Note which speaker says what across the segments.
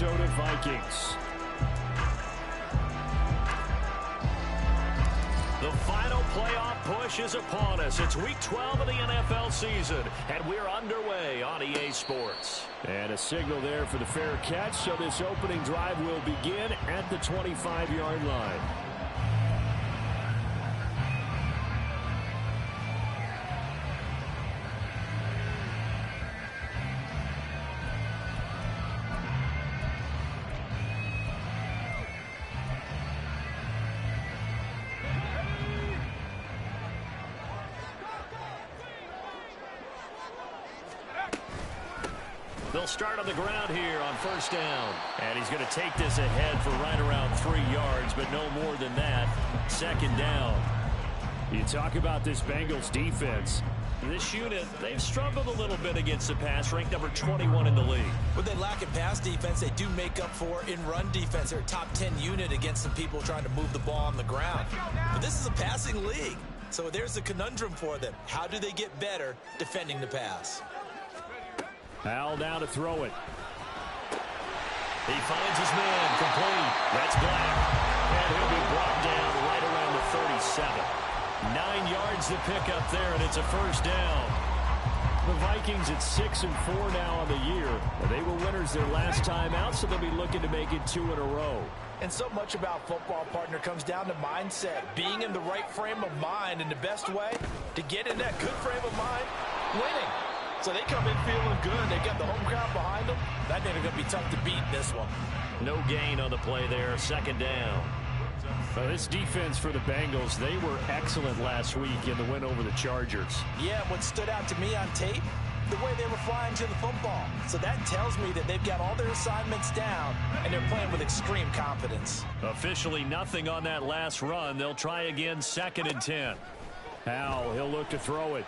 Speaker 1: Minnesota Vikings.
Speaker 2: The final playoff push is upon us. It's week 12 of the NFL season, and we're underway on EA Sports.
Speaker 1: And a signal there for the fair catch, so this opening drive will begin at the 25-yard line.
Speaker 2: They'll start on the ground here on first down. And he's going to take this ahead for right around 3 yards, but no more than that. Second down.
Speaker 1: You talk about this Bengals defense.
Speaker 2: This unit, they've struggled a little bit against the pass, ranked number 21 in the league.
Speaker 3: What they lack in pass defense, they do make up for in run defense. They're a top 10 unit against some people trying to move the ball on the ground. But this is a passing league, so there's a conundrum for them. How do they get better defending the pass?
Speaker 1: Hal down to throw it.
Speaker 2: He finds his man complete. That's Black. And he'll be brought down right around the 37. 9 yards to pick up there, and it's a first down.
Speaker 1: The Vikings at 6-4 now on the year. They were winners their last time out, so they'll be looking to make it 2 in a row.
Speaker 3: And so much about football, partner, comes down to mindset. Being in the right frame of mind, and the best way to get in that good frame of mind, winning. So they come in feeling good. They got the home crowd behind them. That nigga going to be tough to beat in this one.
Speaker 2: No gain on the play there. Second down.
Speaker 1: This defense for the Bengals, they were excellent last week in the win over the Chargers.
Speaker 3: Yeah, what stood out to me on tape, the way they were flying to the football. So that tells me that they've got all their assignments down, and they're playing with extreme confidence.
Speaker 2: Officially nothing on that last run. They'll try again, 2nd and 10.
Speaker 1: Hal, he'll look to throw it.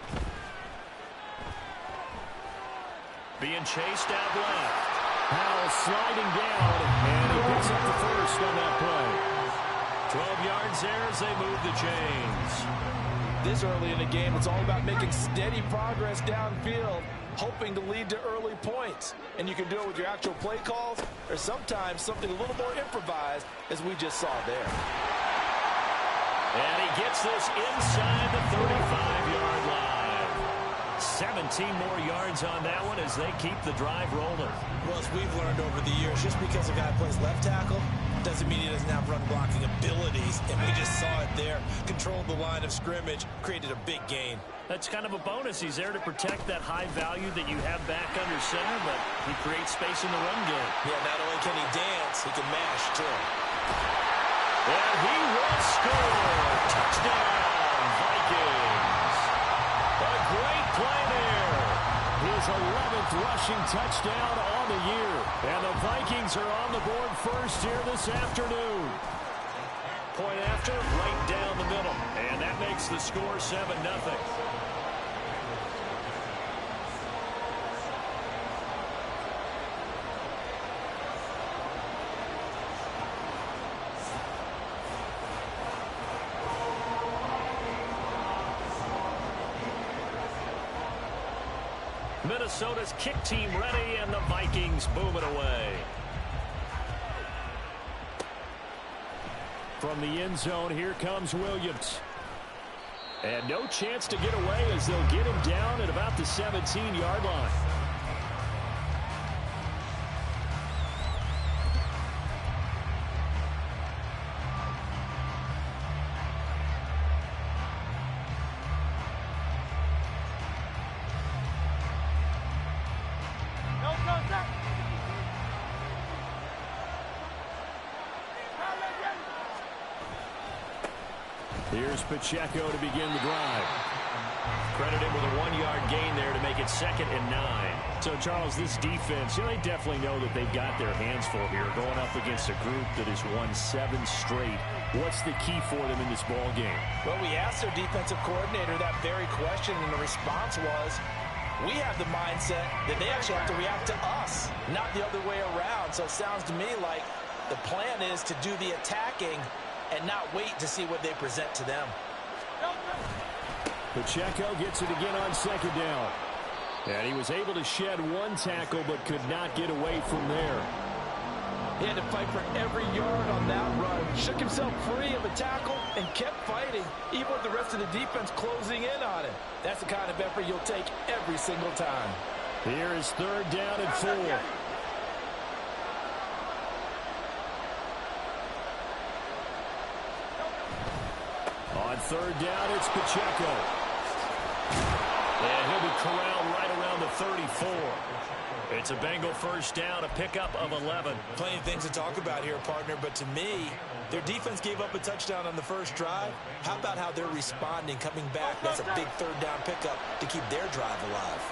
Speaker 2: Being chased out left.
Speaker 1: Hal sliding down, and he picks up the first on that play.
Speaker 2: 12 yards there as they move the chains.
Speaker 3: This early in the game, it's all about making steady progress downfield, hoping to lead to early points. And you can do it with your actual play calls, or sometimes something a little more improvised, as we just saw there.
Speaker 2: And he gets this inside the 35-yard line. 17 more yards on that one as they keep the drive rolling.
Speaker 3: Well, as we've learned over the years, just because a guy plays left tackle doesn't mean he doesn't have run blocking abilities, and we just saw it there. Controlled the line of scrimmage, created a big gain.
Speaker 2: That's kind of a bonus. He's there to protect that high value that you have back under center, but he creates space in the run game.
Speaker 3: Yeah, not only can he dance, he can mash, too.
Speaker 2: And he will score. Touchdown, Vikings. A great play there.
Speaker 1: His 11th rushing touchdown on the year. And the Vikings are on the board first here this afternoon.
Speaker 2: Point after, right down the middle. And that makes the score 7-0. Minnesota's kick team ready, and the Vikings boom it away.
Speaker 1: From the end zone, here comes Williams. And no chance to get away as they'll get him down at about the 17-yard line. Here's Pacheco to begin the drive.
Speaker 2: Credited with a 1-yard gain there to make it 2nd and 9.
Speaker 1: So, Charles, this defense, they definitely know that they've got their hands full here going up against a group that has won 7 straight. What's the key for them in this ball game?
Speaker 3: Well, we asked their defensive coordinator that very question, and the response was, we have the mindset that they actually have to react to us, not the other way around. So it sounds to me like the plan is to do the attacking and not wait to see what they present to them.
Speaker 1: Pacheco gets it again on 2nd down. And he was able to shed 1 tackle but could not get away from there.
Speaker 3: He had to fight for every yard on that run. Shook himself free of a tackle and kept fighting, even with the rest of the defense closing in on him. That's the kind of effort you'll take every single time.
Speaker 1: Here is 3rd down and 4. On 3rd down, it's Pacheco.
Speaker 2: And he'll be corralled right around the 34. It's a Bengal 1st down, a pickup of 11.
Speaker 3: Plenty of things to talk about here, partner, but to me, their defense gave up a touchdown on the first drive. How about how they're responding, coming back? That's a big 3rd down pickup to keep their drive alive.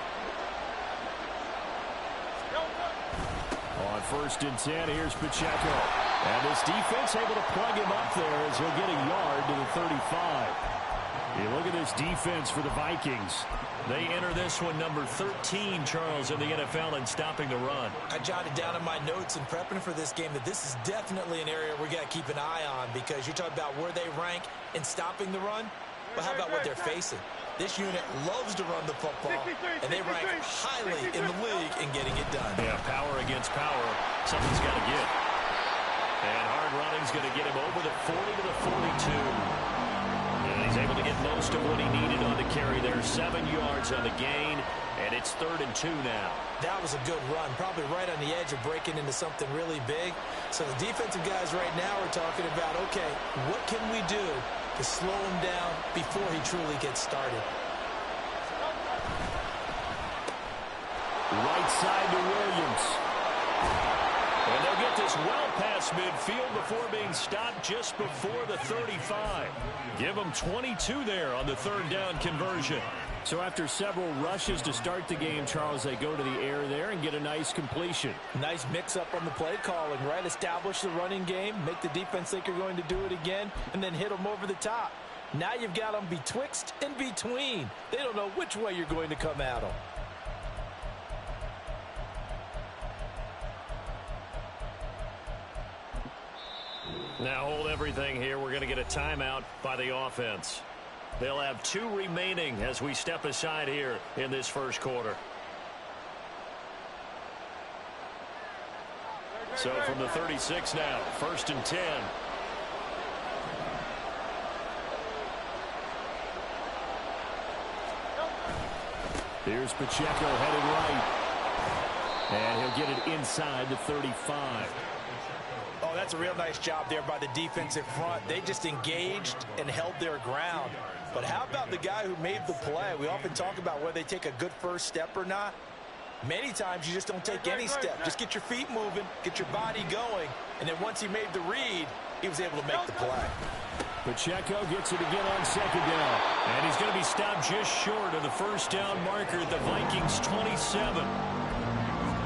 Speaker 1: On 1st and 10, here's Pacheco. And this defense able to plug him up there as he'll get a yard to the 35. You look at this defense for the Vikings.
Speaker 2: They enter this one number 13, Charles, in the NFL in stopping the run.
Speaker 3: I jotted down in my notes in prepping for this game that this is definitely an area we got to keep an eye on, because you're talking about where they rank in stopping the run. But how about what they're facing? This unit loves to run the football, and they rank highly in the league in getting it done.
Speaker 2: Yeah, power against power. Something's got to give. And hard running's going to get him over the 40 to the 42. And he's able to get most of what he needed on the carry there. 7 yards on the gain, and it's 3rd and 2 now.
Speaker 3: That was a good run, probably right on the edge of breaking into something really big. So the defensive guys right now are talking about, okay, what can we do to slow him down before he truly gets started?
Speaker 1: Right side to Williams.
Speaker 2: And they'll get this well past midfield before being stopped just before the 35. Give them 22 there on the 3rd down conversion.
Speaker 1: So after several rushes to start the game, Charles, they go to the air there and get a nice completion.
Speaker 3: Nice mix-up on the play calling, right? Establish the running game, make the defense think you're going to do it again, and then hit them over the top. Now you've got them betwixt and between. They don't know which way you're going to come at them.
Speaker 2: Now hold everything here. We're going to get a timeout by the offense. They'll have 2 remaining as we step aside here in this first quarter. So from the 36 now, 1st and 10.
Speaker 1: Here's Pacheco headed right. And he'll get it inside the 35.
Speaker 3: Oh, that's a real nice job there by the defensive front. They just engaged and held their ground. But how about the guy who made the play? We often talk about whether they take a good first step or not. Many times you just don't take any step. Just get your feet moving, get your body going, and then once he made the read, he was able to make the play.
Speaker 1: Pacheco gets it again on 2nd down.
Speaker 2: And he's going to be stopped just short of the 1st down marker at the Vikings 27.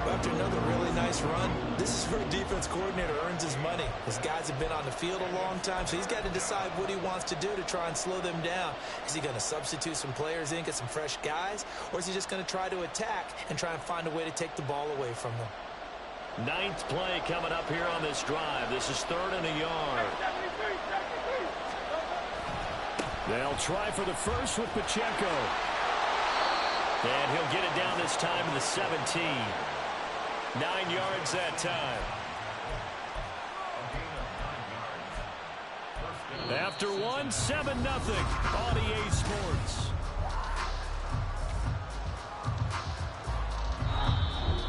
Speaker 3: After another really nice run, this is where a defense coordinator earns his money. His guys have been on the field a long time, so he's got to decide what he wants to do to try and slow them down. Is he going to substitute some players in, get some fresh guys, or is he just going to try to attack and try and find a way to take the ball away from them?
Speaker 2: 9th play coming up here on this drive. This is 3rd and a yard.
Speaker 1: They'll try for the first with Pacheco.
Speaker 2: And he'll get it down this time to the 17. 9 yards that time. After 1, 7-0 on EA Sports.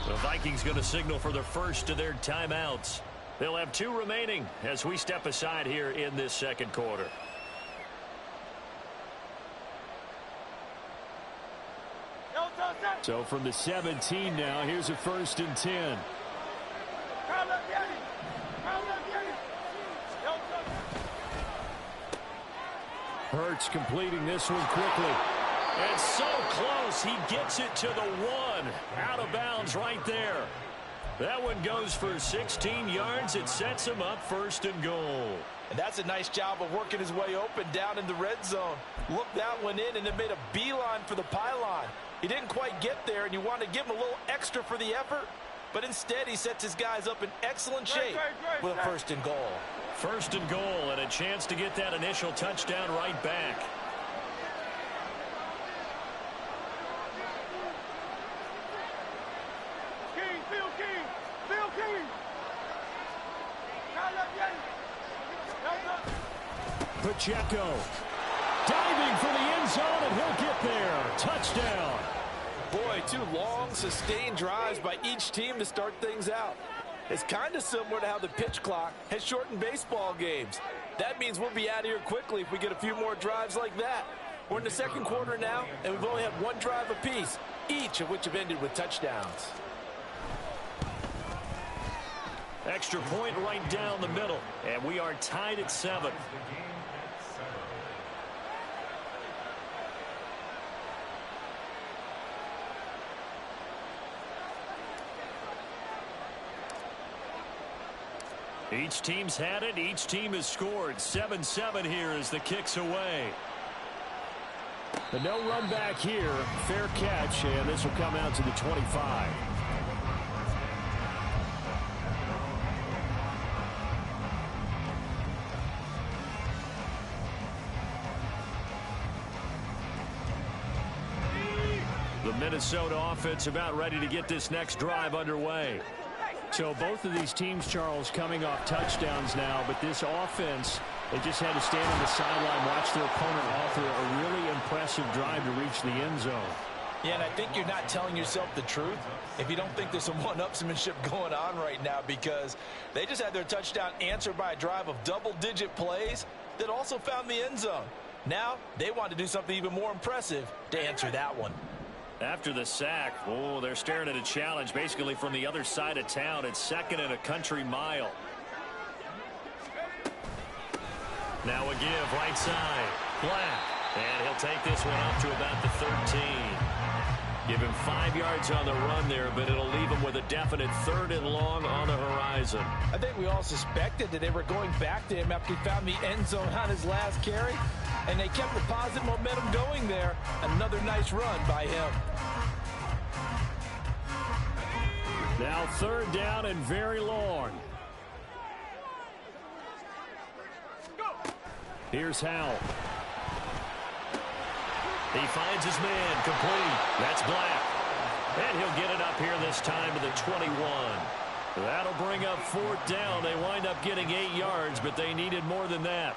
Speaker 2: The Vikings going to signal for the first of their timeouts. They'll have 2 remaining as we step aside here in this second quarter.
Speaker 1: So from the 17 now, here's a 1st and 10. Hurts completing this one quickly.
Speaker 2: And so close, he gets it to the 1. Out of bounds right there. That one goes for 16 yards. It sets him up 1st and goal.
Speaker 3: And that's a nice job of working his way open down in the red zone. Looked that one in and then made a beeline for the pylon. He didn't quite get there, and you want to give him a little extra for the effort. But instead, he sets his guys up in excellent shape with a 1st and goal.
Speaker 2: 1st and goal, and a chance to get that initial touchdown right back.
Speaker 1: Pacheco diving for the end zone, and he'll get there. Touchdown.
Speaker 3: Boy, 2 long, sustained drives by each team to start things out. It's kind of similar to how the pitch clock has shortened baseball games. That means we'll be out of here quickly if we get a few more drives like that. We're in the second quarter now, and we've only had 1 drive apiece, each of which have ended with touchdowns.
Speaker 2: Extra point right down the middle, and we are tied at 7. Each team's had it. Each team has scored. 7-7 here as the kick's away.
Speaker 1: The no run back here. Fair catch, and this will come out to the 25.
Speaker 2: The Minnesota offense about ready to get this next drive underway.
Speaker 1: So both of these teams, Charles, coming off touchdowns now, but this offense, they just had to stand on the sideline, watch their opponent offer a really impressive drive to reach the end zone.
Speaker 3: Yeah, and I think you're not telling yourself the truth if you don't think there's some one-upsmanship going on right now, because they just had their touchdown answered by a drive of double-digit plays that also found the end zone. Now they want to do something even more impressive to answer that one.
Speaker 2: After the sack, oh, they're staring at a challenge basically from the other side of town. It's 2nd and a country mile. Now a give right side. Black. And he'll take this one up to about the 13. Give him 5 yards on the run there, but it'll leave him with a definite 3rd and long on the horizon.
Speaker 3: I think we all suspected that they were going back to him after he found the end zone on his last carry, and they kept the positive momentum going there. Another nice run by him.
Speaker 1: Now 3rd down and very long. Here's Howell.
Speaker 2: He finds his man, complete. That's Black. And he'll get it up here this time to the 21. That'll bring up 4th down. They wind up getting 8 yards, but they needed more than that.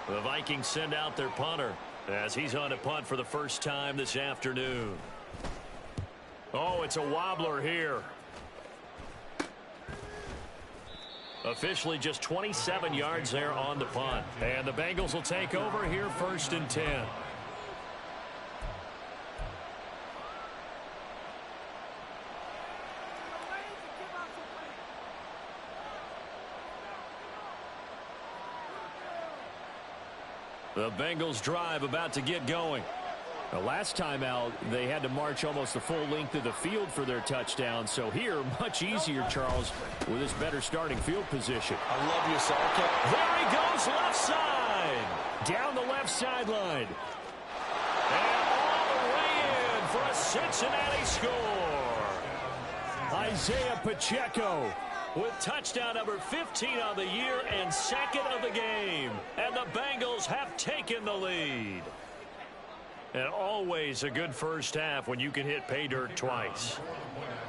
Speaker 2: The Vikings send out their punter as he's on a punt for the first time this afternoon. Oh, it's a wobbler here. Officially just 27 yards there on the punt. And the Bengals will take over here 1st and 10. The Bengals drive about to get going.
Speaker 1: The last time out, they had to march almost the full length of the field for their touchdown. So here, much easier, Charles, with this better starting field position.
Speaker 3: I love your sarcasm.
Speaker 2: There he goes, left side.
Speaker 1: Down the left sideline.
Speaker 2: And all the way in for a Cincinnati score.
Speaker 1: Isaiah Pacheco
Speaker 2: with touchdown number 15 on the year and 2nd of the game. And the Bengals have taken the lead. And always a good first half when you can hit pay dirt twice.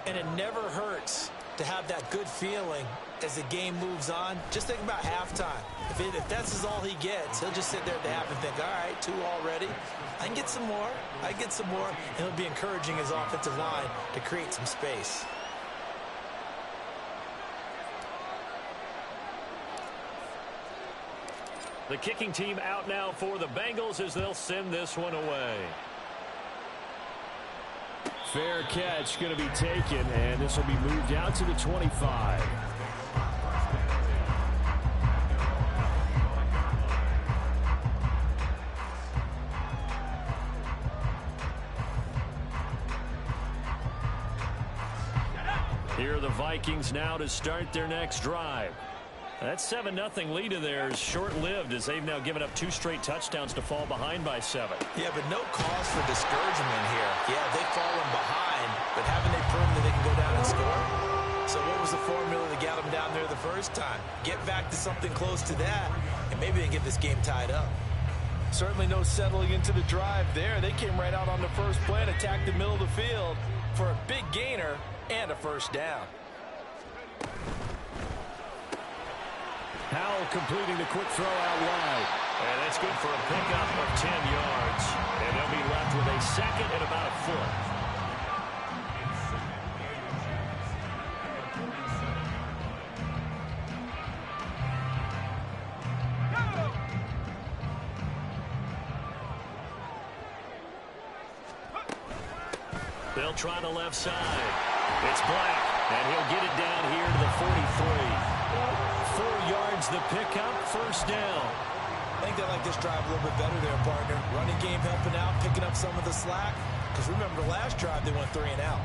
Speaker 3: And it never hurts to have that good feeling as the game moves on. Just think about halftime. If that's all he gets, he'll just sit there at the half and think, all right, 2 already. I can get some more. I get some more. And he'll be encouraging his offensive line to create some space.
Speaker 2: The kicking team out now for the Bengals as they'll send this one away.
Speaker 1: Fair catch going to be taken, and this will be moved out to the 25.
Speaker 2: Here are the Vikings now to start their next drive. That 7-0 lead of theirs short-lived as they've now given up 2 straight touchdowns to fall behind by 7.
Speaker 3: Yeah, but no cause for discouragement here. Yeah, they've fallen behind, but haven't they proven that they can go down and score? So what was the formula that got them down there the first time? Get back to something close to that, and maybe they can get this game tied up. Certainly no settling into the drive there. They came right out on the first play and attacked the middle of the field for a big gainer and a first down.
Speaker 1: Howell completing the quick throw out wide.
Speaker 2: And that's good for a pickup of 10 yards. And they'll be left with a second and about a foot. They'll try the left side. It's Black, and he'll get it down here to the 43. 4 yards the pickup, first down.
Speaker 3: I think they like this drive a little bit better there, partner. Running game helping out, picking up some of the slack. Because remember, the last drive they went 3 and out.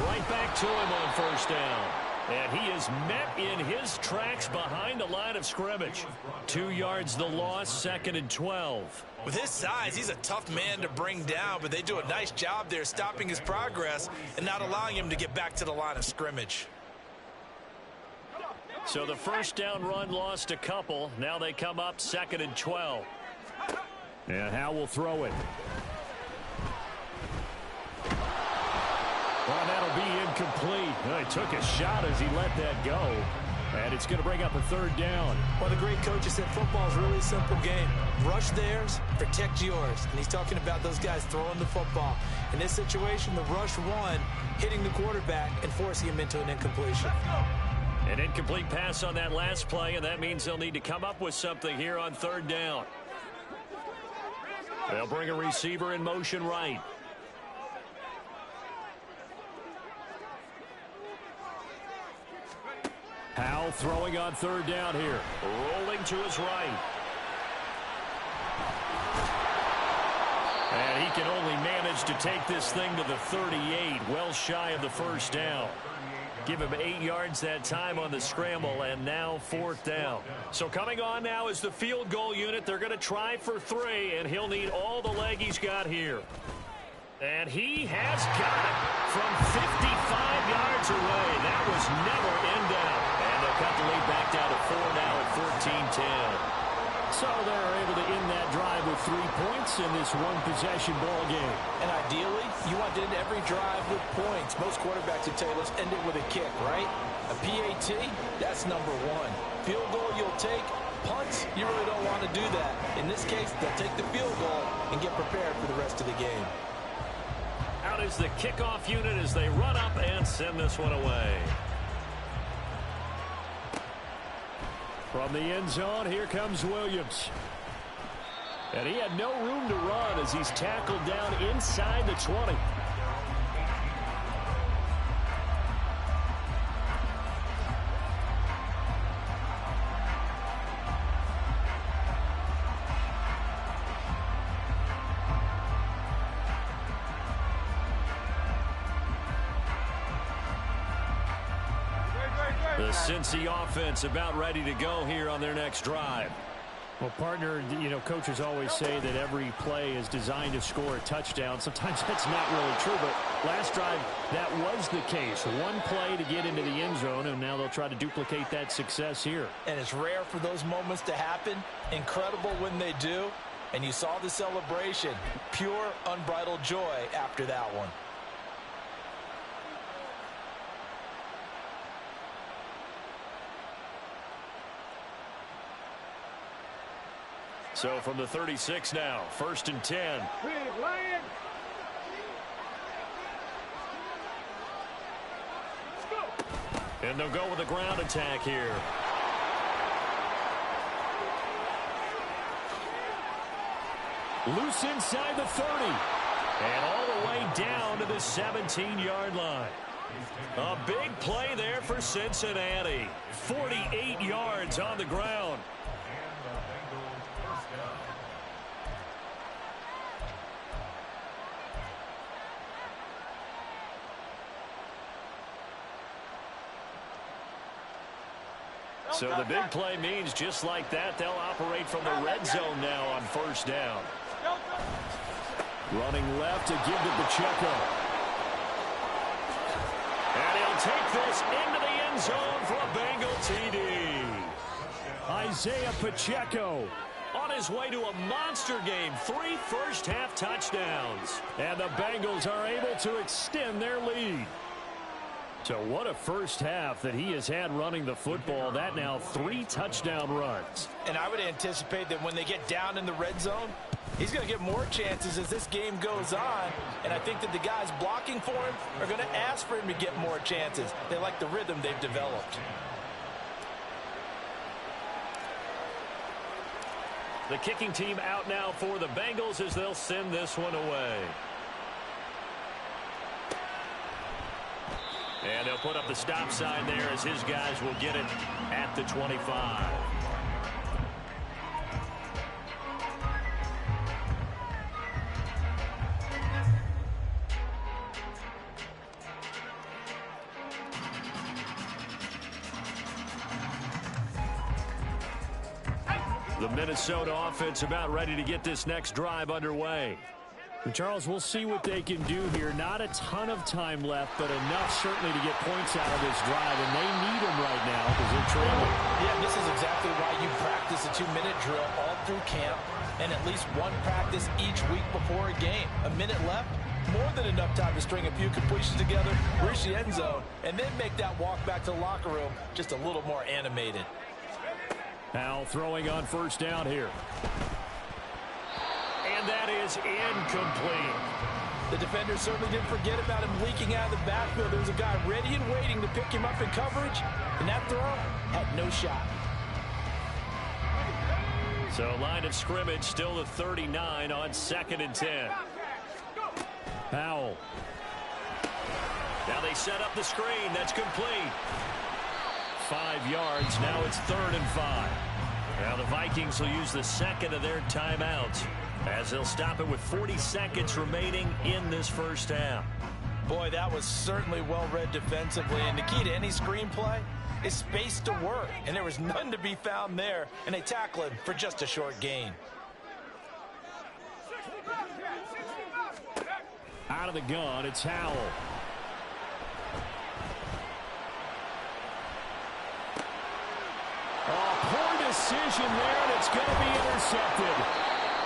Speaker 2: Right back to him on first down. And he is met in his tracks behind the line of scrimmage. 2 yards the loss, second and 12.
Speaker 3: With his size, he's a tough man to bring down, but they do a nice job there stopping his progress and not allowing him to get back to the line of scrimmage.
Speaker 2: So the first down run lost a couple. Now they come up second and 12.
Speaker 1: And Howe will throw it. Well, that'll be incomplete. Well, he took a shot as he let that go. And it's going to bring up a third down.
Speaker 3: Well, the great coach has said football is really a simple game. Rush theirs, protect yours. And he's talking about those guys throwing the football. In this situation, the rush one, hitting the quarterback and forcing him into an incompletion.
Speaker 2: An incomplete pass on that last play, and that means they'll need to come up with something here on third down. They'll bring a receiver in motion right.
Speaker 1: Howe throwing on third down here.
Speaker 2: Rolling to his right. And he can only manage to take this thing to the 38, well shy of the first down. Give him 8 yards that time on the scramble, and now fourth down. So coming on now is the field goal unit. They're going to try for 3, and he'll need all the leg he's got here. And he has got it from 55 yards away. That was never in doubt. And they'll cut the lead back down to 4 now at 14-10.
Speaker 1: So they're able to end that drive with 3 points in this one-possession ball game.
Speaker 3: And ideally, you want to end every drive with points. Most quarterbacks would tell you, let's end it with a kick, right? A PAT, that's number 1. Field goal you'll take. Punts, you really don't want to do that. In this case, they'll take the field goal and get prepared for the rest of the game.
Speaker 2: Out is the kickoff unit as they run up and send this one away.
Speaker 1: From the end zone, here comes Williams. And he had no room to run as he's tackled down inside the 20.
Speaker 2: The Cincy offense about ready to go here on their next drive.
Speaker 1: Well, partner, you know, coaches always say that every play is designed to score a touchdown. Sometimes that's not really true, but last drive, that was the case. One play to get into the end zone, and now they'll try to duplicate that success here.
Speaker 3: And it's rare for those moments to happen. Incredible when they do. And you saw the celebration. Pure, unbridled joy after that one.
Speaker 2: So from the 36 now, first and 10. And they'll go with a ground attack here.
Speaker 1: Loose inside the 30.
Speaker 2: And all the way down to the 17-yard line. A big play there for Cincinnati. 48 yards on the ground. So the big play means just like that, they'll operate from the red zone now on first down.
Speaker 1: Running left to give to Pacheco.
Speaker 2: And he'll take this into the end zone for a Bengal TD.
Speaker 1: Isaiah Pacheco
Speaker 2: on his way to a monster game. 3 first-half touchdowns.
Speaker 1: And the Bengals are able to extend their lead. So what a first half that he has had running the football. That now 3 touchdown runs.
Speaker 3: And I would anticipate that when they get down in the red zone, he's going to get more chances as this game goes on. And I think that the guys blocking for him are going to ask for him to get more chances. They like the rhythm they've developed.
Speaker 2: The kicking team out now for the Bengals as they'll send this one away. And they'll put up the stop sign there as his guys will get it at the 25. The Minnesota offense about ready to get this next drive underway.
Speaker 1: And Charles, we'll see what they can do here. Not a ton of time left, but enough certainly to get points out of this drive, and they need them right now because they're trailing.
Speaker 3: Yeah, this is exactly why you practice a 2-minute drill all through camp and at least one practice each week before a game. A minute left, more than enough time to string a few completions together, reach the end zone, and then make that walk back to the locker room just a little more animated.
Speaker 1: Now throwing on first down here.
Speaker 2: And that is incomplete.
Speaker 3: The defender certainly didn't forget about him leaking out of the backfield. There was a guy ready and waiting to pick him up in coverage, and that throw had no shot.
Speaker 2: So line of scrimmage still the 39 on 2nd and 10.
Speaker 1: Powell.
Speaker 2: Now they set up the screen. That's complete.
Speaker 1: 5 yards. Now it's 3rd and 5.
Speaker 2: Now the Vikings will use the second of their timeouts as they'll stop it with 40 seconds remaining in this first half.
Speaker 3: Boy, that was certainly well read defensively. And the key to any screenplay is space to work. And there was none to be found there. And they tackle him for just a short gain.
Speaker 1: Out of the gun, it's Howell. Poor decision there, and it's going to be intercepted.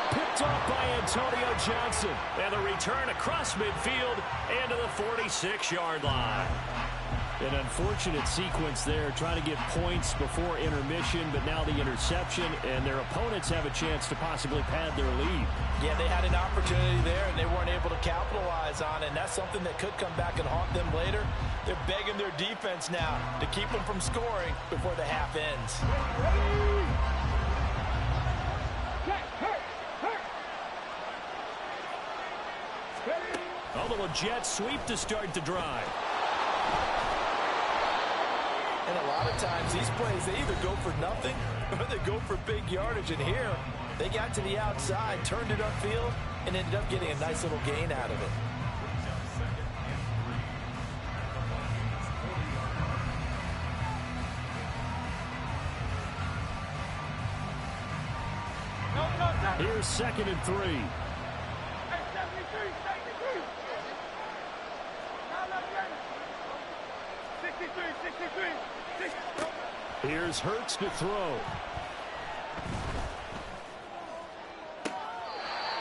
Speaker 1: Picked off by Antonio Johnson.
Speaker 2: And the return across midfield and to the 46-yard line.
Speaker 1: An unfortunate sequence there, trying to get points before intermission, but now the interception, and their opponents have a chance to possibly pad their lead.
Speaker 3: Yeah, they had an opportunity there, and they weren't able to capitalize on it, and that's something that could come back and haunt them later. They're begging their defense now to keep them from scoring before the half ends.
Speaker 1: A little jet sweep to start the drive.
Speaker 3: And a lot of times these plays, they either go for nothing or they go for big yardage. And here, they got to the outside, turned it upfield, and ended up getting a nice little gain out of it.
Speaker 1: Here's 2nd and 3. Here's Hurts to throw.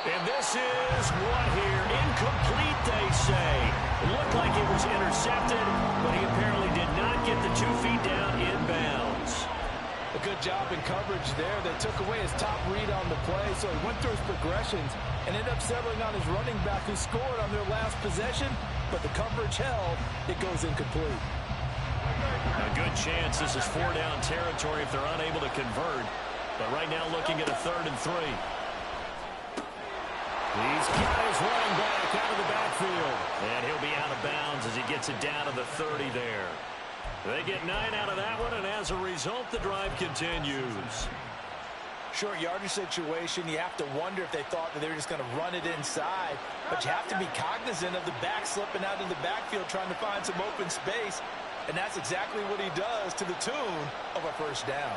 Speaker 2: And this is what here? Incomplete, they say. It looked like it was intercepted, but he apparently did not get the 2 feet down inbounds.
Speaker 3: A good job in coverage there. They took away his top read on the play, so he went through his progressions and ended up settling on his running back who scored on their last possession, but the coverage held. It goes incomplete.
Speaker 2: A good chance this is 4-down territory if they're unable to convert. But right now looking at a 3rd and 3.
Speaker 1: He's got his running back out of the backfield.
Speaker 2: And he'll be out of bounds as he gets it down to the 30 there. They get 9 out of that one, and as a result, the drive continues.
Speaker 3: Short yardage situation, you have to wonder if they thought that they were just going to run it inside. But you have to be cognizant of the back slipping out of the backfield trying to find some open space. And that's exactly what he does to the tune of a first down.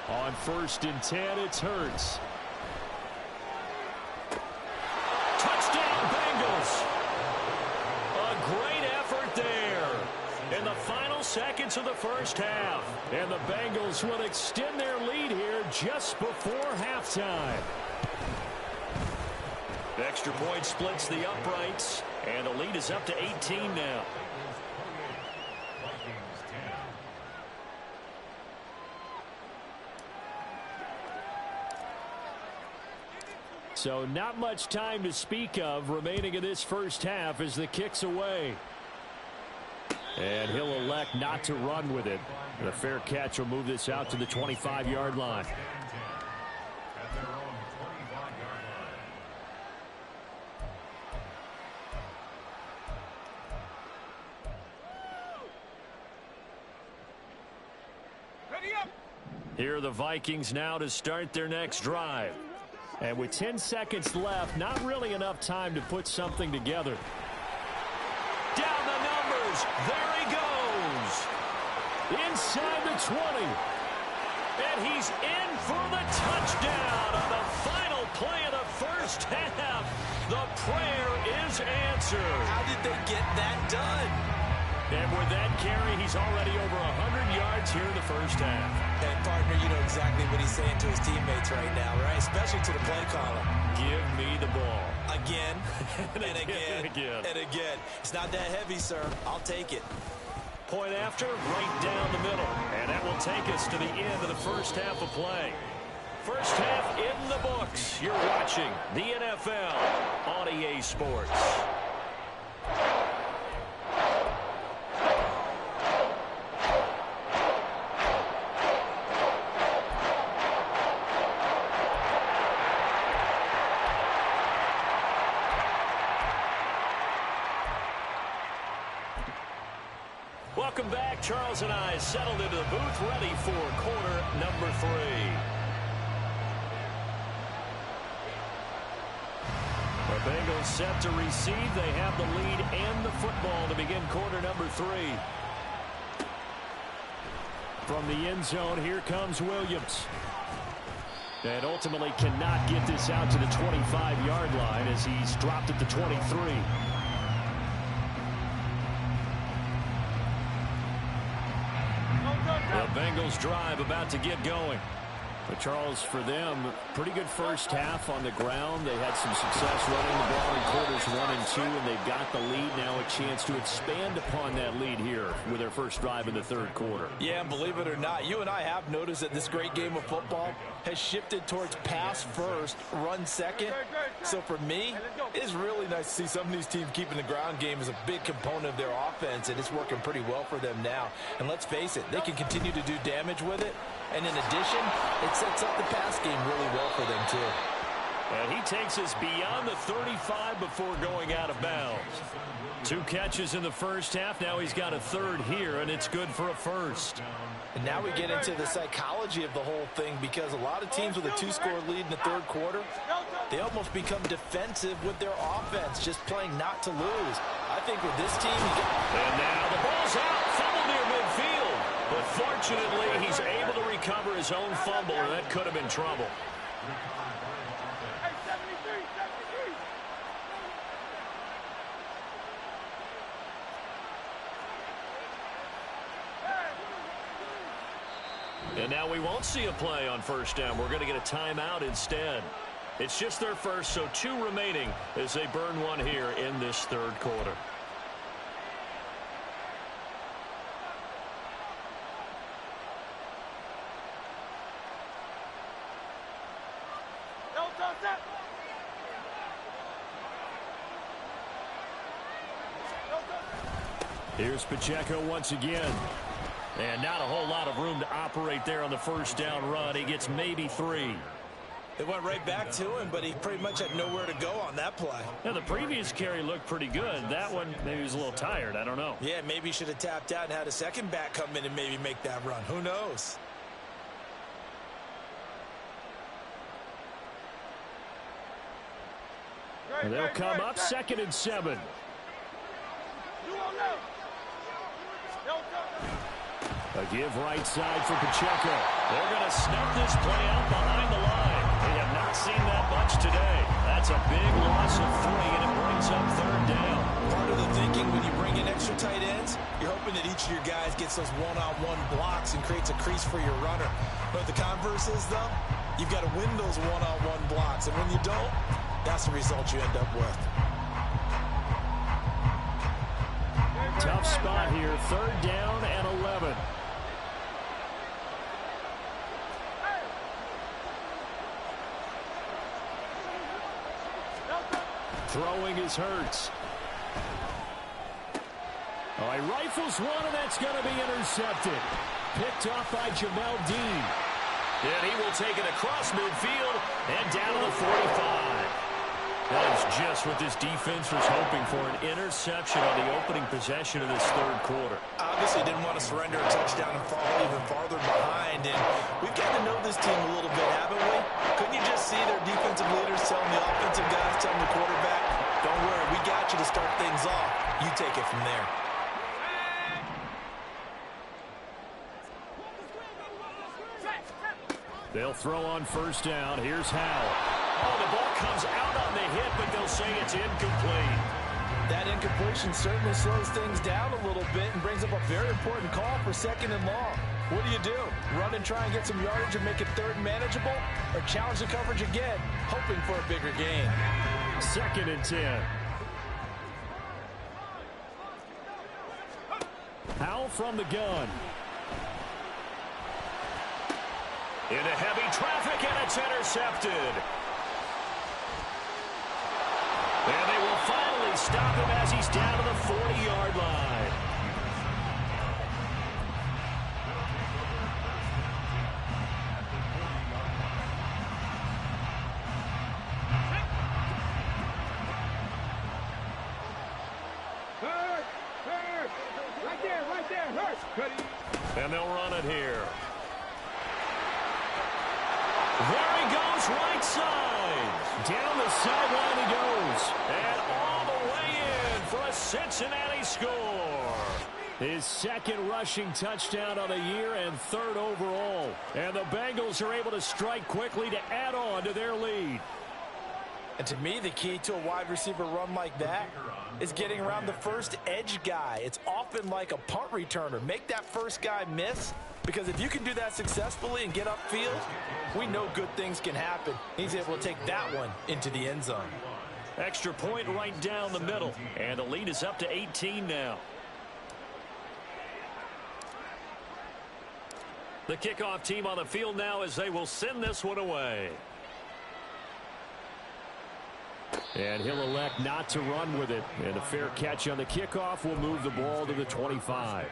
Speaker 1: On 1st and 10, it's Hurts.
Speaker 2: Touchdown, Bengals. A great effort there in the final seconds of the first half.
Speaker 1: And the Bengals will extend their lead here just before halftime.
Speaker 2: The extra point splits the uprights, and the lead is up to 18 now.
Speaker 1: So not much time to speak of remaining in this first half as the kick's away. And he'll elect not to run with it. The fair catch will move this out to the 25-yard line. Here are the Vikings now to start their next drive. And with 10 seconds left, not really enough time to put something together.
Speaker 2: Down the numbers. There he goes.
Speaker 1: Inside the 20.
Speaker 2: And he's in for the touchdown on the final play of the first half. The prayer is answered.
Speaker 3: How did they get that done?
Speaker 1: And with that carry, he's already over 100 yards here in the first half.
Speaker 3: And, partner, you know exactly what he's saying to his teammates right now, right? Especially to the play caller.
Speaker 1: Give me the ball.
Speaker 3: Again, and again,
Speaker 1: and again.
Speaker 3: and again. It's not that heavy, sir. I'll take it.
Speaker 2: Point after, right down the middle. And that will take us to the end of the first half of play. First half in the books. You're watching the NFL on EA Sports. Welcome back. Charles and I settled into the booth, ready for quarter number 3.
Speaker 1: The Bengals set to receive. They have the lead and the football to begin quarter number 3. From the end zone, here comes Williams. And ultimately cannot get this out to the 25-yard line as he's dropped at the 23.
Speaker 2: The Bengals drive about to get going.
Speaker 1: But Charles, for them, pretty good first half on the ground. They had some success running the ball in quarters 1 and 2, and they've got the lead now, a chance to expand upon that lead here with their first drive in the third quarter.
Speaker 3: Yeah, and believe it or not, you and I have noticed that this great game of football has shifted towards pass first, run second. So for me, it's really nice to see some of these teams keeping the ground game as a big component of their offense, and it's working pretty well for them now. And let's face it, they can continue to do damage with it. And in addition, it sets up the pass game really well for them, too.
Speaker 2: And he takes us beyond the 35 before going out of bounds.
Speaker 1: 2 catches in the first half. Now he's got a third here, and it's good for a first.
Speaker 3: And now we get into the psychology of the whole thing, because a lot of teams with a 2-score lead in the third quarter, they almost become defensive with their offense, just playing not to lose. I think with this team,
Speaker 2: and now the ball's out, fumble near midfield. But fortunately, he's able to recover his own fumble, and that could have been trouble. And now we won't see a play on first down. We're going to get a timeout instead. It's just their first, so 2 remaining as they burn one here in this third quarter.
Speaker 1: Here's Pacheco once again.
Speaker 2: And not a whole lot of room to operate there on the first down run. He gets maybe 3.
Speaker 3: It went right back to him, but he pretty much had nowhere to go on that play.
Speaker 1: Now, the previous carry looked pretty good. That one, maybe he was a little tired. I don't know.
Speaker 3: Yeah, maybe he should have tapped out and had a second back come in and maybe make that run. Who knows?
Speaker 1: And they'll come up 2nd and 7. A give right side for Pacheco.
Speaker 2: They're going to snuff this play out behind the line. We have not seen that much today. That's That's a big loss of 3, and it brings up 3rd down.
Speaker 3: Part of the thinking when you bring in extra tight ends, you're hoping that each of your guys gets those one-on-one blocks and creates a crease for your runner. But the converse is, though, you've got to win those one-on-one blocks. And when you don't, that's the result you end up with.
Speaker 1: Tough spot here. 3rd down and 11. Throwing is Hurts. Oh, he rifles one, and that's going to be intercepted. Picked off by Jamel Dean.
Speaker 2: And he will take it across midfield and down to the 45. That is just what this defense was hoping for, an interception on the opening possession of this 3rd quarter.
Speaker 3: Obviously didn't want to surrender a touchdown and fall even farther behind. And we've got to know this team a little bit, haven't we? Couldn't you just see their defensive leaders telling the offensive guys, telling the quarterback, don't worry, we got you to start things off. You take it from there.
Speaker 1: They'll throw on 1st down. Here's Howell.
Speaker 2: Oh, the ball comes out on the hit, but they'll say it's incomplete.
Speaker 3: That incompletion certainly slows things down a little bit and brings up a very important call for 2nd and long. What do? Run and try and get some yardage and make it 3rd and manageable? Or challenge the coverage again, hoping for a bigger gain?
Speaker 1: 2nd and 10. Howell from the gun.
Speaker 2: Into heavy traffic, and it's intercepted. And they will finally stop him as he's down to the 40-yard line.
Speaker 4: Right there, hurt.
Speaker 2: And they'll run it here. There he goes, right side.
Speaker 1: Down the sideline he goes.
Speaker 2: And all the way in for a Cincinnati score.
Speaker 1: His 2nd rushing touchdown of the year and 3rd overall. And the Bengals are able to strike quickly to add on to their lead.
Speaker 3: And to me, the key to a wide receiver run like that is getting around the first edge guy. It's often like a punt returner. Make that first guy miss, because if you can do that successfully and get upfield, we know good things can happen. He's able to take that one into the end zone.
Speaker 2: Extra point right down the middle. And the lead is up to 18 now. The kickoff team on the field now as they will send this one away.
Speaker 1: And he'll elect not to run with it. And a fair catch on the kickoff will move the ball to the 25.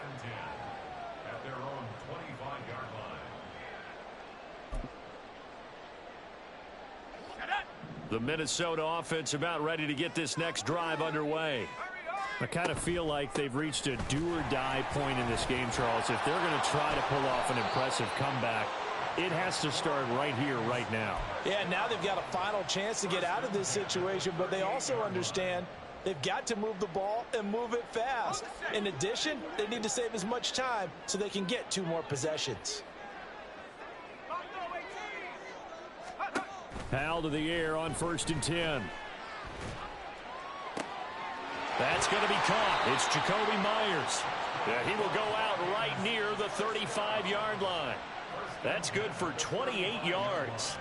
Speaker 2: The Minnesota offense about ready to get this next drive underway.
Speaker 1: I kind of feel like they've reached a do-or-die point in this game, Charles. If they're going to try to pull off an impressive comeback, it has to start right here, right now.
Speaker 3: Yeah, now they've got a final chance to get out of this situation, but they also understand they've got to move the ball and move it fast. In addition, they need to save as much time so they can get 2 more possessions.
Speaker 1: Howell to the air on 1st and 10.
Speaker 2: That's going to be caught. It's Jacoby Myers. Yeah, he will go out right near the 35-yard line. That's good for 28 yards.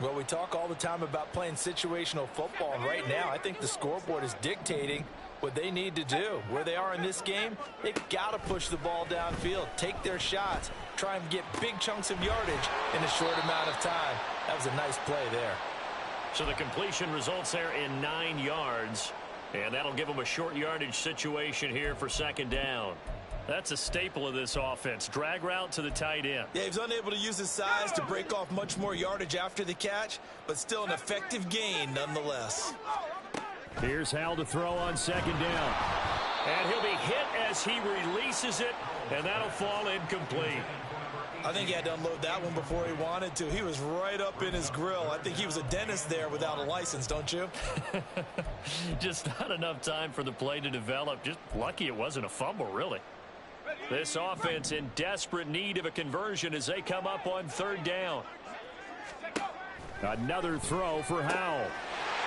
Speaker 3: Well, we talk all the time about playing situational football, and right now I think the scoreboard is dictating what they need to do. Where they are in this game, they've got to push the ball downfield, take their shots, try and get big chunks of yardage in a short amount of time. That was a nice play there.
Speaker 2: So the completion results there in 9 yards, and that'll give them a short yardage situation here for 2nd down. That's a staple of this offense. Drag route to the tight end.
Speaker 3: Yeah, he's unable to use his size to break off much more yardage after the catch, but still an effective gain nonetheless.
Speaker 1: Here's Howell to throw on 2nd down.
Speaker 2: And he'll be hit as he releases it, and that'll fall incomplete.
Speaker 3: I think he had to unload that one before he wanted to. He was right up in his grill. I think he was a dentist there without a license, don't you?
Speaker 2: Just not enough time for the play to develop. Just lucky it wasn't a fumble, really. This offense in desperate need of a conversion as they come up on 3rd down.
Speaker 1: Another throw for Howell.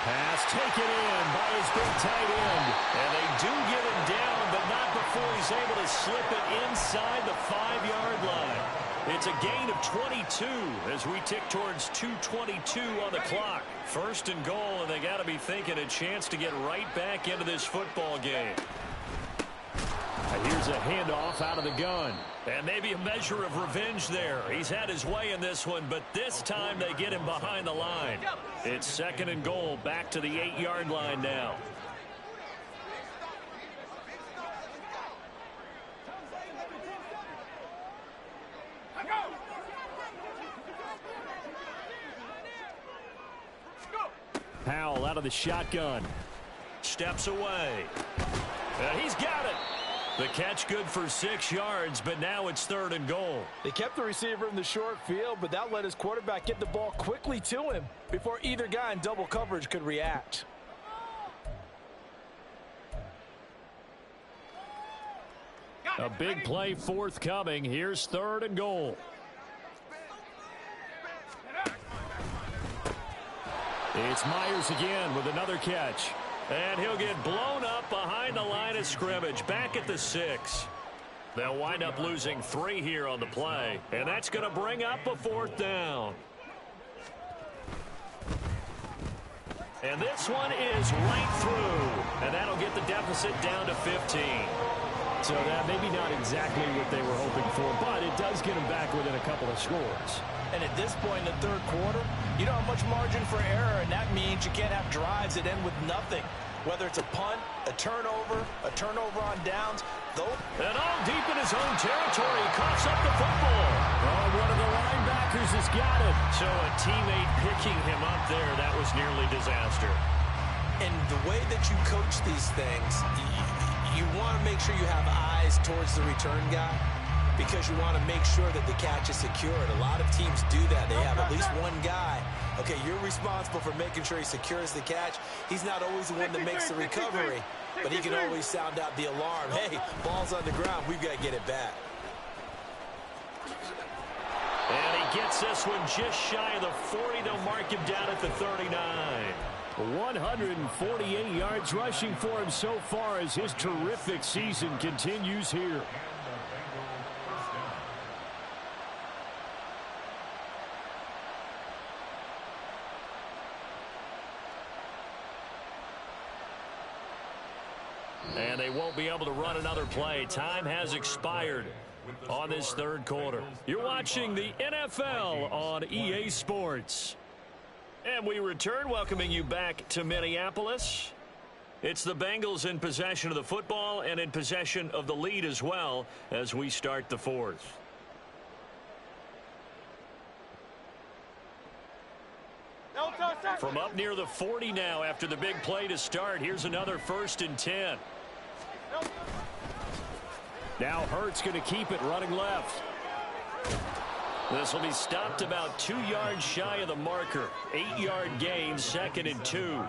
Speaker 1: Pass taken in by his big tight end.
Speaker 2: And they do get him down, but not before he's able to slip it inside the 5-yard line. It's a gain of 22 as we tick towards 2:22 on the clock. First and goal, and they got to be thinking a chance to get right back into this football game.
Speaker 1: Here's a handoff out of the gun.
Speaker 2: And maybe a measure of revenge there. He's had his way in this one, but this time they get him behind the line. It's second and goal, back to the 8-yard line now.
Speaker 1: Powell out of the shotgun.
Speaker 2: Steps away. And he's got it. The catch good for 6 yards, but now it's third and goal.
Speaker 3: They kept the receiver in the short field, but that let his quarterback get the ball quickly to him before either guy in double coverage could react.
Speaker 1: A big play forthcoming. Here's third and goal. It's Myers again with another catch.
Speaker 2: And he'll get blown up behind the line of scrimmage, back at the 6. They'll wind up losing 3 here on the play, and that's going to bring up a 4th down. And this one is right through, and that'll get the deficit down to 15.
Speaker 1: So that maybe not exactly what they were hoping for, but it does get them back within a couple of scores.
Speaker 3: And at this point in the third quarter, you don't have much margin for error, and that means you can't have drives that end with nothing. Whether it's a punt, a turnover on downs.
Speaker 2: And all deep in his own territory, he coughs up the football.
Speaker 1: Oh, one of the linebackers has got it.
Speaker 2: So a teammate picking him up there, that was nearly disaster.
Speaker 3: And the way that you coach these things, you want to make sure you have eyes towards the return guy, because you want to make sure that the catch is secured. A lot of teams do that. They have at least one guy. Okay, you're responsible for making sure he secures the catch. He's not always the one that makes the recovery, but he can always sound out the alarm. Hey, ball's on the ground. We've got to get it back.
Speaker 2: And he gets this one just shy of the 40. They'll mark him down at the 39.
Speaker 1: 148 yards rushing for him so far as his terrific season continues here.
Speaker 2: And they won't be able to run another play. Time has expired on this third quarter. You're watching the NFL on EA Sports. And we return, welcoming you back to Minneapolis. It's the Bengals in possession of the football and in possession of the lead as well as we start the fourth. From up near the 40 now after the big play to start, here's another 1st and 10.
Speaker 1: Now Hurts going to keep it running left.
Speaker 2: This will be stopped about 2 yards shy of the marker. 8-yard gain, 2nd and 2.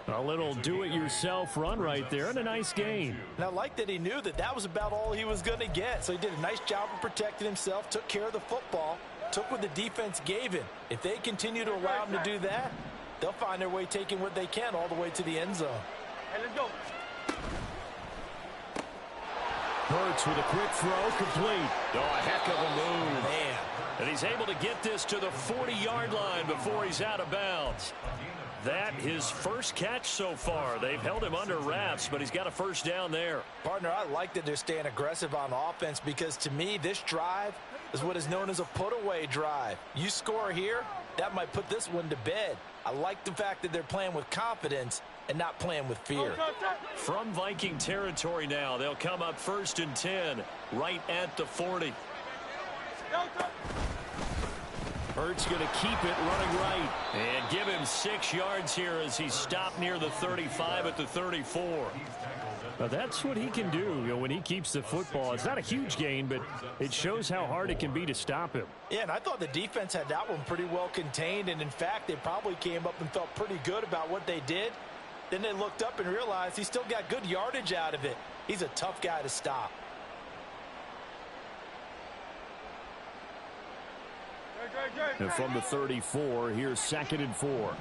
Speaker 1: A little do-it-yourself run right there and a nice gain.
Speaker 3: And I like that he knew that that was about all he was going to get. So he did a nice job of protecting himself, took care of the football, took what the defense gave him. If they continue to allow him to do that, they'll find their way taking what they can all the way to the end zone.
Speaker 4: Hey, let's go.
Speaker 1: Hurts with a quick throw, complete.
Speaker 2: Oh, a heck of a move.
Speaker 3: Man.
Speaker 2: And he's able to get this to the 40-yard line before he's out of bounds. That his first catch so far. They've held him under wraps, but he's got a 1st down there.
Speaker 3: Partner, I like that they're staying aggressive on offense because to me, this drive is what is known as a put-away drive. You score here, that might put this one to bed. I like the fact that they're playing with confidence and not playing with fear.
Speaker 2: From Viking territory now, they'll come up 1st and 10 right at the 40.
Speaker 1: Hurts going to keep it running right.
Speaker 2: And give him 6 yards here as he stopped near the 35 at the 34.
Speaker 1: Now that's what he can do, you know, when he keeps the football. It's not a huge gain, but it shows how hard it can be to stop him.
Speaker 3: Yeah, and I thought the defense had that one pretty well contained, and in fact, they probably came up and felt pretty good about what they did. Then they looked up and realized he still got good yardage out of it. He's a tough guy to stop.
Speaker 1: And from the 34, here's 2nd and 4.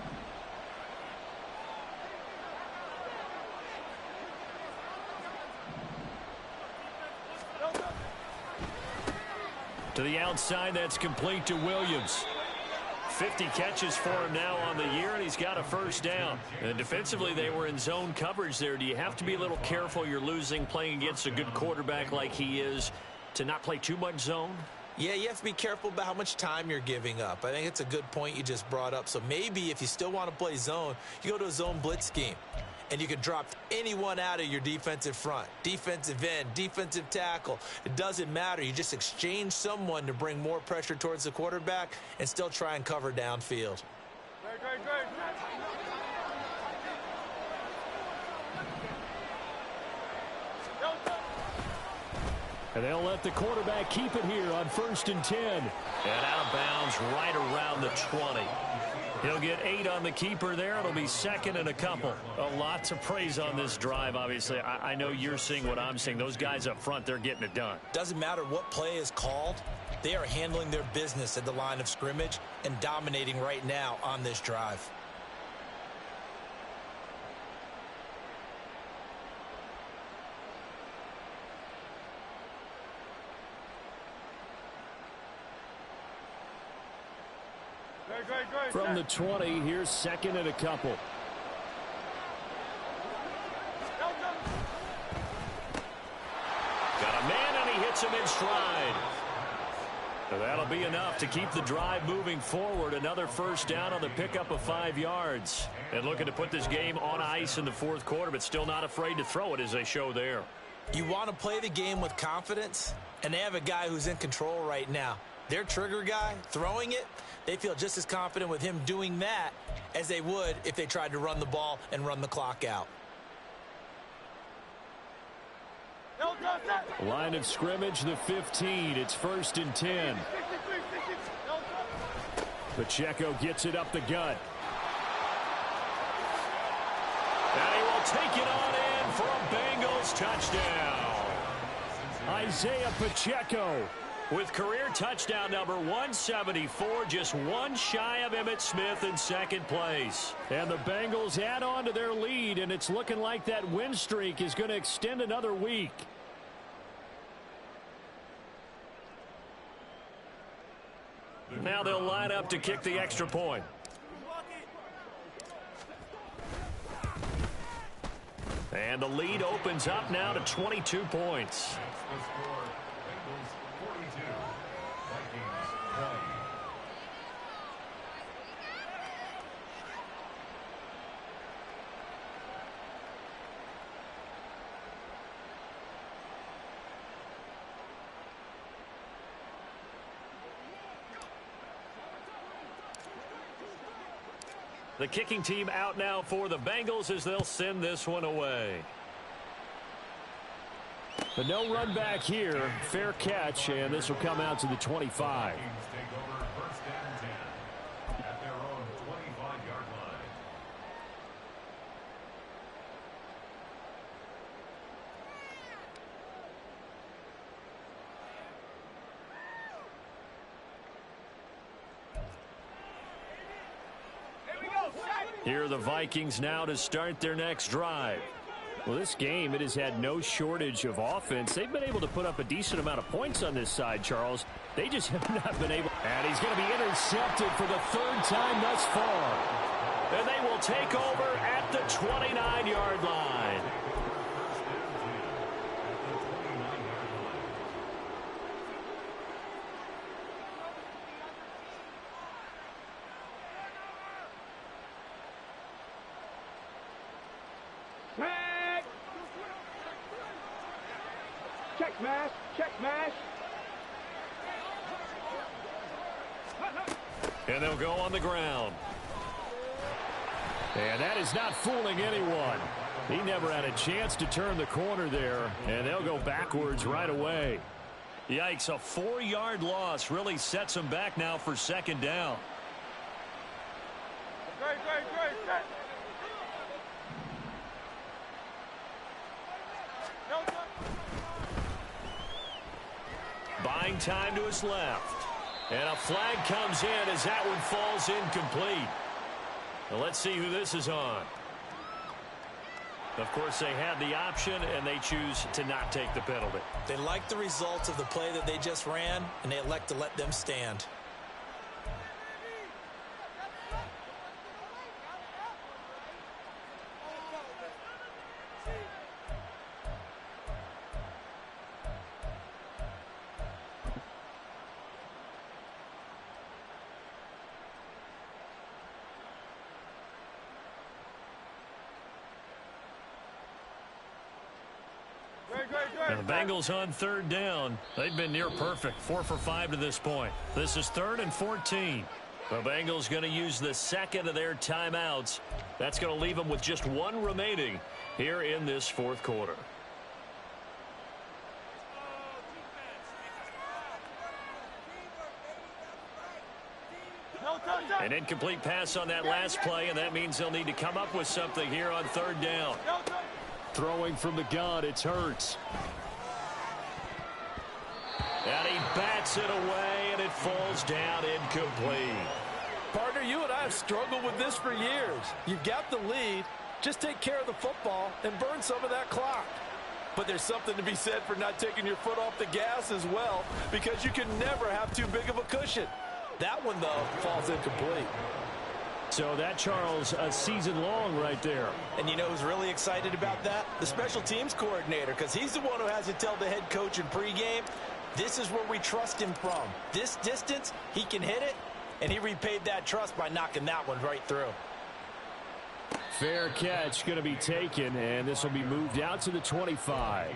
Speaker 2: To the outside, that's complete to Williams. 50 catches for him now on the year, and he's got a first down. And defensively, they were in zone coverage there. Do you have to be a little careful you're losing playing against a good quarterback like he is to not play too much zone?
Speaker 3: Yeah, you have to be careful about how much time you're giving up. I think it's a good point you just brought up. So maybe if you still want to play zone, you go to a zone blitz scheme. And you can drop anyone out of your defensive front, defensive end, defensive tackle. It doesn't matter. You just exchange someone to bring more pressure towards the quarterback and still try and cover downfield.
Speaker 4: Great.
Speaker 1: And they'll let the quarterback keep it here on 1st and 10.
Speaker 2: And out of bounds right around the 20. He'll get 8 on the keeper there. It'll be 2nd and a couple.
Speaker 1: A lot to praise on this drive, obviously. I know you're seeing what I'm seeing. Those guys up front, they're getting it done.
Speaker 3: Doesn't matter what play is called. They are handling their business at the line of scrimmage and dominating right now on this drive.
Speaker 1: From the 20, here's 2nd and a couple.
Speaker 2: Got a man, and he hits him in stride.
Speaker 1: So that'll be enough to keep the drive moving forward. Another first down on the pickup of 5 yards.
Speaker 2: And looking to put this game on ice in the 4th quarter, but still not afraid to throw it as they show there.
Speaker 3: You want to play the game with confidence, and they have a guy who's in control right now. Their trigger guy throwing it, they feel just as confident with him doing that as they would if they tried to run the ball and run the clock out.
Speaker 1: Line of scrimmage, the 15. It's 1st and 10. Pacheco gets it up the gut.
Speaker 2: And he will take it on in for a Bengals touchdown.
Speaker 1: Isaiah Pacheco
Speaker 2: with career touchdown number 174, just one shy of Emmitt Smith in 2nd place.
Speaker 1: And the Bengals add on to their lead, and it's looking like that win streak is going to extend another week.
Speaker 2: Now they'll line up to kick the extra point. And the lead opens up now to 22 points. The kicking team out now for the Bengals as they'll send this one away.
Speaker 1: But no run back here. Fair catch, and this will come out to the 25.
Speaker 2: Here are the Vikings now to start their next drive.
Speaker 1: Well, this game, it has had no shortage of offense. They've been able to put up a decent amount of points on this side, Charles. They just have not been able. And he's going to be intercepted for the 3rd time thus far.
Speaker 2: And they will take over at the 29-yard line.
Speaker 4: Check smash.
Speaker 2: And they'll go on the ground.
Speaker 1: And that is not fooling anyone. He never had a chance to turn the corner there, and they'll go backwards right away.
Speaker 2: Yikes, a 4-yard loss really sets them back now for 2nd down.
Speaker 4: Great.
Speaker 2: Buying time to his left. And a flag comes in as that one falls incomplete. Now let's see who this is on. Of course, they had the option, and they choose to not take the penalty.
Speaker 3: They like the results of the play that they just ran, and they elect to let them stand.
Speaker 2: And the Bengals on third down. They've been near perfect. 4 for 5 to this point. This is 3rd and 14. The Bengals going to use the second of their timeouts. That's going to leave them with just one remaining here in this fourth quarter. An incomplete pass on that last play, and that means they'll need to come up with something here on third down.
Speaker 1: Throwing from the gun, it's Hurts.
Speaker 2: And he bats it away, and it falls down incomplete.
Speaker 3: Partner, you and I have struggled with this for years. You've got the lead. Just take care of the football and burn some of that clock. But there's something to be said for not taking your foot off the gas as well, because you can never have too big of a cushion. That one, though, falls incomplete.
Speaker 1: So that, Charles, a season long right there.
Speaker 3: And you know who's really excited about that? The special teams coordinator, because he's the one who has to tell the head coach in pregame, this is where we trust him from. This distance, he can hit it, and he repaid that trust by knocking that one right through.
Speaker 1: Fair catch going to be taken, and this will be moved out to the 25.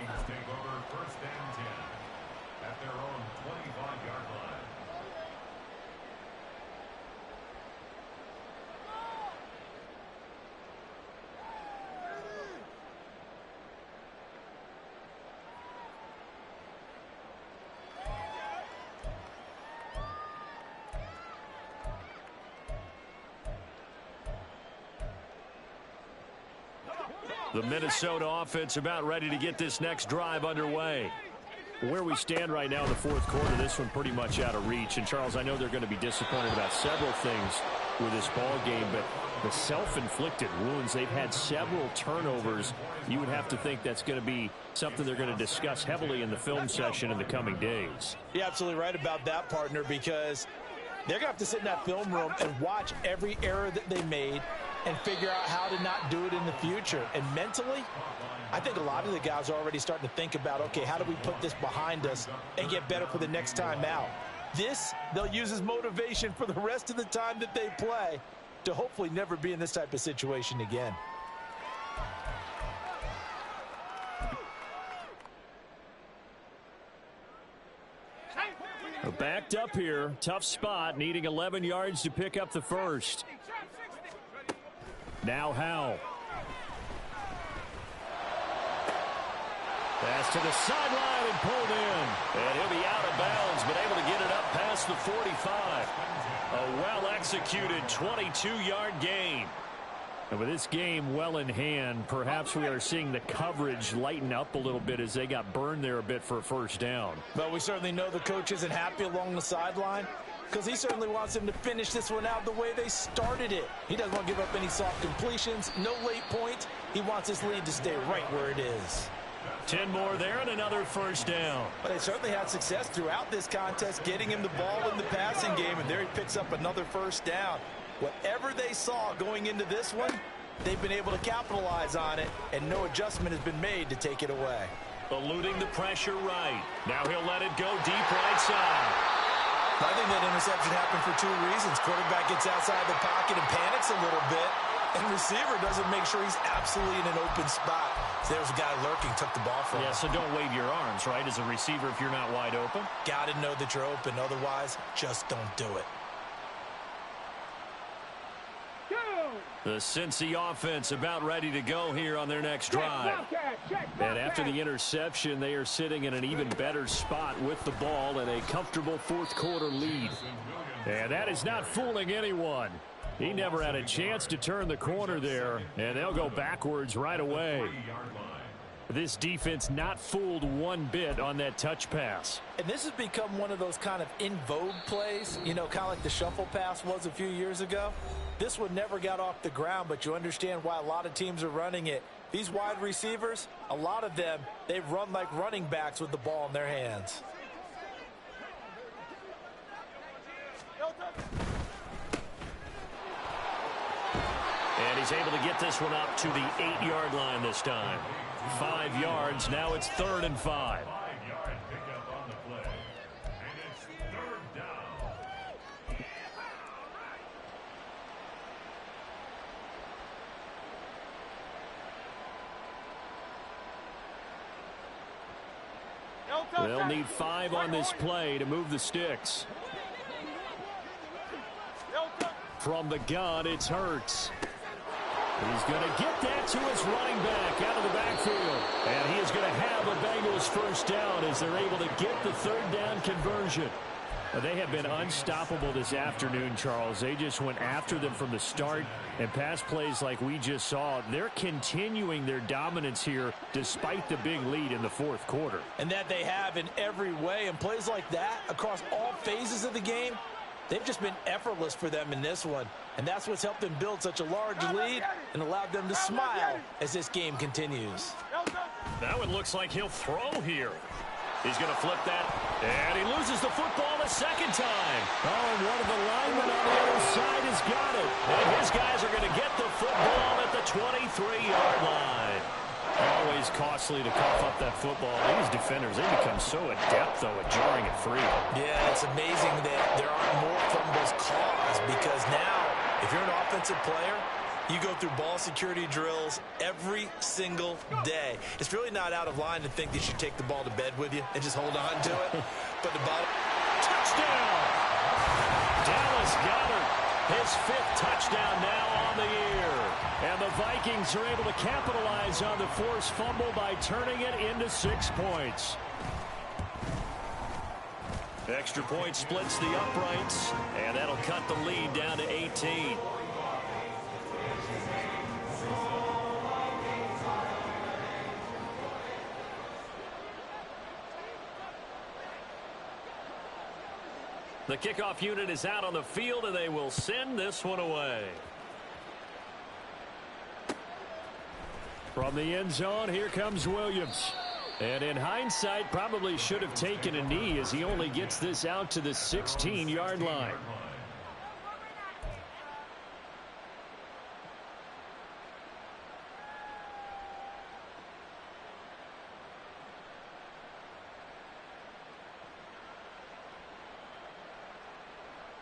Speaker 2: The Minnesota offense about ready to get this next drive underway.
Speaker 1: Where we stand right now in the fourth quarter, this one pretty much out of reach. And, Charles, I know they're going to be disappointed about several things with this ball game, but the self-inflicted wounds, they've had several turnovers. You would have to think that's going to be something they're going to discuss heavily in the film session in the coming days.
Speaker 3: You're absolutely right about that, partner, because they're going to have to sit in that film room and watch every error that they made and figure out how to not do it in the future. And mentally, I think a lot of the guys are already starting to think about, okay, how do we put this behind us and get better for the next time out? This, they'll use as motivation for the rest of the time that they play to hopefully never be in this type of situation again.
Speaker 1: Backed up here, tough spot, needing 11 yards to pick up the first. Now Howell. Pass to the sideline and pulled in.
Speaker 2: And he'll be out of bounds, but able to get it up past the 45. A well-executed 22-yard gain.
Speaker 1: And with this game well in hand, perhaps we are seeing the coverage lighten up a little bit as they got burned there a bit for a first down.
Speaker 3: But we certainly know the coach isn't happy along the sideline, because he certainly wants them to finish this one out the way they started it. He doesn't want to give up any soft completions, no late points. He wants his lead to stay right where it is.
Speaker 2: 10 more there and another first down.
Speaker 3: But they certainly had success throughout this contest, getting him the ball in the passing game, and there he picks up another first down. Whatever they saw going into this one, they've been able to capitalize on it, and no adjustment has been made to take it away.
Speaker 2: Eluding the pressure right. Now he'll let it go deep right side.
Speaker 3: I think that interception happened for two reasons. Quarterback gets outside the pocket and panics a little bit, and receiver doesn't make sure he's absolutely in an open spot. So there's a guy lurking, took the ball from him.
Speaker 2: Yeah, so don't wave your arms, right, as a receiver if you're not wide open.
Speaker 3: Got to know that you're open. Otherwise, just don't do it.
Speaker 2: The Cincy offense about ready to go here on their next drive.
Speaker 1: And after the interception, they are sitting in an even better spot with the ball and a comfortable fourth quarter lead. And that is not fooling anyone. He never had a chance to turn the corner there, and they'll go backwards right away. This defense not fooled one bit on that touch pass.
Speaker 3: And this has become one of those kind of in vogue plays, you know, kind of like the shuffle pass was a few years ago. This one never got off the ground, but you understand why a lot of teams are running it. These wide receivers, a lot of them, they run like running backs with the ball in their hands.
Speaker 2: And he's able to get this one up to the 8-yard line this time. 5 yards. Now it's 3rd and 5.
Speaker 5: 5-yard pickup on the play. And it's 3rd down.
Speaker 1: They'll need 5 on this play to move the sticks. From the gun, it's Hurts. He's going to get that to his running back out of the backfield. And he is going to have a Bengals first down as they're able to get the 3rd down conversion. They have been unstoppable this afternoon, Charles. They just went after them from the start. And pass plays like we just saw, they're continuing their dominance here despite the big lead in the 4th quarter.
Speaker 3: And that they have in every way. And plays like that across all phases of the game, they've just been effortless for them in this one. And that's what's helped them build such a large lead and allowed them to smile as this game continues.
Speaker 2: That one looks like he'll throw here. He's going to flip that, and he loses the football a second time.
Speaker 1: Oh, and one of the linemen on the other side has got it.
Speaker 2: And his guys are going to get the football at the 23-yard line.
Speaker 1: Always costly to cough up that football. These defenders, they become so adept, though, at jarring it free.
Speaker 3: Yeah, it's amazing that there aren't more fumbles caused because now, if you're an offensive player, you go through ball security drills every single day. It's really not out of line to think that you take the ball to bed with you and just hold on to it. But the bottom...
Speaker 2: Touchdown! Dallas Goedert, his 5th touchdown now on the year.
Speaker 1: And the Vikings are able to capitalize on the forced fumble by turning it into 6 points.
Speaker 2: Extra point splits the uprights, and that'll cut the lead down to 18. The kickoff unit is out on the field, and they will send this one away.
Speaker 1: From the end zone, here comes Williams. And in hindsight, probably should have taken a knee as he only gets this out to the 16-yard line.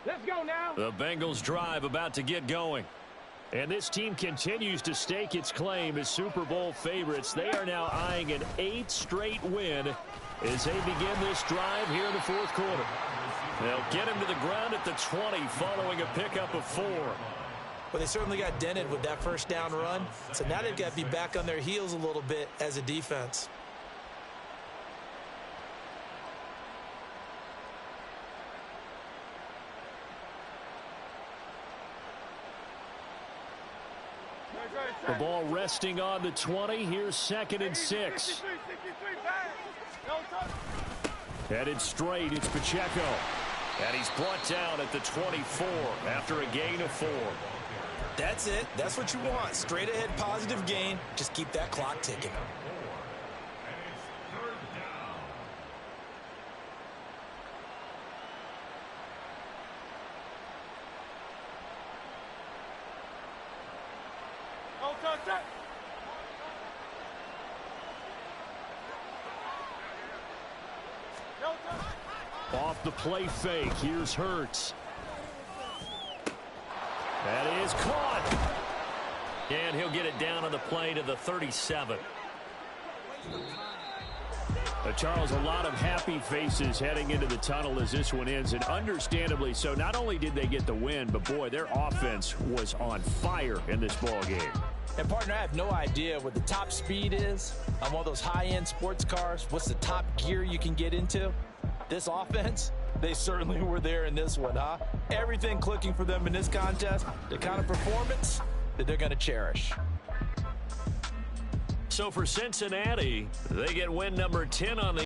Speaker 4: Let's go now.
Speaker 1: The Bengals drive about to get going. And this team continues to stake its claim as Super Bowl favorites. They are now eyeing an 8th straight win as they begin this drive here in the 4th quarter. They'll get him to the ground at the 20 following a pickup of 4.
Speaker 3: Well, they certainly got dented with that first down run. So now they've got to be back on their heels a little bit as a defense.
Speaker 1: The ball resting on the 20. Here's 2nd and 6. Headed straight, it's Pacheco.
Speaker 2: And he's brought down at the 24 after a gain of 4.
Speaker 3: That's it. That's what you want. Straight ahead positive gain. Just keep that clock ticking.
Speaker 1: Off the play fake, here's Hurts. That is caught.
Speaker 2: And he'll get it down on the play to the 37.
Speaker 1: Charles, a lot of happy faces heading into the tunnel as this one ends, and understandably so. Not only did they get the win, but boy, their offense was on fire in this ball game.
Speaker 3: And partner, I have no idea what the top speed is on one of those high-end sports cars. What's the top gear you can get into? This offense, they certainly were there in this one, huh? Everything clicking for them in this contest, the kind of performance that they're going to cherish.
Speaker 2: So for Cincinnati, they get win number 10 on the